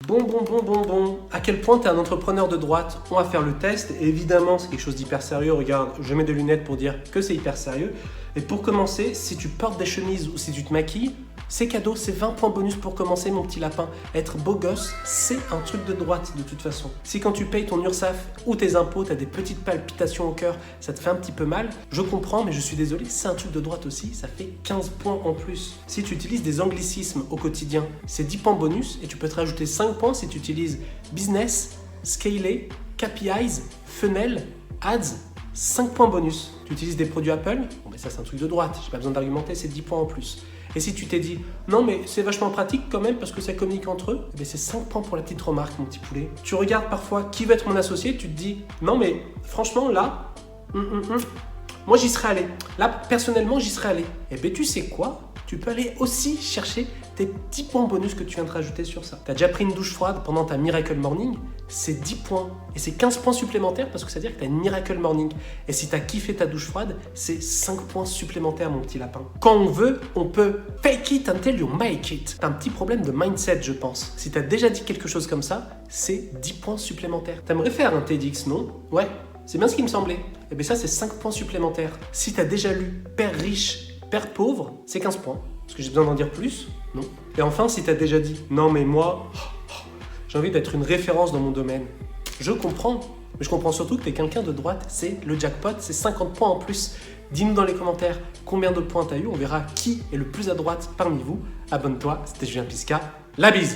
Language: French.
Bon. À quel point tu es un entrepreneur de droite? On va faire le test. Et évidemment, c'est quelque chose d'hyper sérieux. Regarde, je mets des lunettes pour dire que c'est hyper sérieux. Et pour commencer, si tu portes des chemises ou si tu te maquilles, c'est cadeau, c'est 20 points bonus pour commencer, mon petit lapin. Être beau gosse, c'est un truc de droite de toute façon. Si quand tu payes ton URSSAF ou tes impôts, tu as des petites palpitations au cœur, ça te fait un petit peu mal, je comprends, mais je suis désolé, c'est un truc de droite aussi, ça fait 15 points en plus. Si tu utilises des anglicismes au quotidien, c'est 10 points bonus et tu peux te rajouter 5 points si tu utilises business, scaler, KPIs, funnel, ads, 5 points bonus. Tu utilises des produits Apple, bon ben ça c'est un truc de droite, j'ai pas besoin d'argumenter, c'est 10 points en plus. Et si tu t'es dit, non mais c'est vachement pratique quand même parce que ça communique entre eux, eh c'est 5 points pour la petite remarque, mon petit poulet. Tu regardes parfois qui va être mon associé, tu te dis, non mais franchement là, moi j'y serais allé. Là personnellement j'y serais allé. Et bien tu sais quoi? Tu peux aller aussi chercher tes petits points bonus que tu viens de rajouter sur ça. Tu as déjà pris une douche froide pendant ta Miracle Morning, c'est 10 points. Et c'est 15 points supplémentaires parce que ça veut dire que tu as une Miracle Morning. Et si tu as kiffé ta douche froide, c'est 5 points supplémentaires, mon petit lapin. Quand on veut, on peut fake it until you make it. Tu as un petit problème de mindset, je pense. Si tu as déjà dit quelque chose comme ça, c'est 10 points supplémentaires. T'aimerais faire un TEDx, non? Ouais, c'est bien ce qui me semblait. Et bien ça, c'est 5 points supplémentaires. Si tu as déjà lu Père riche, Père pauvre, c'est 15 points. Est-ce que j'ai besoin d'en dire plus? Non. Et enfin, si tu as déjà dit « Non, mais moi, j'ai envie d'être une référence dans mon domaine », je comprends. Mais je comprends surtout que tu es quelqu'un de droite. C'est le jackpot, c'est 50 points en plus. Dis-nous dans les commentaires combien de points tu as eu. On verra qui est le plus à droite parmi vous. Abonne-toi, c'était Julien Pisca. La bise!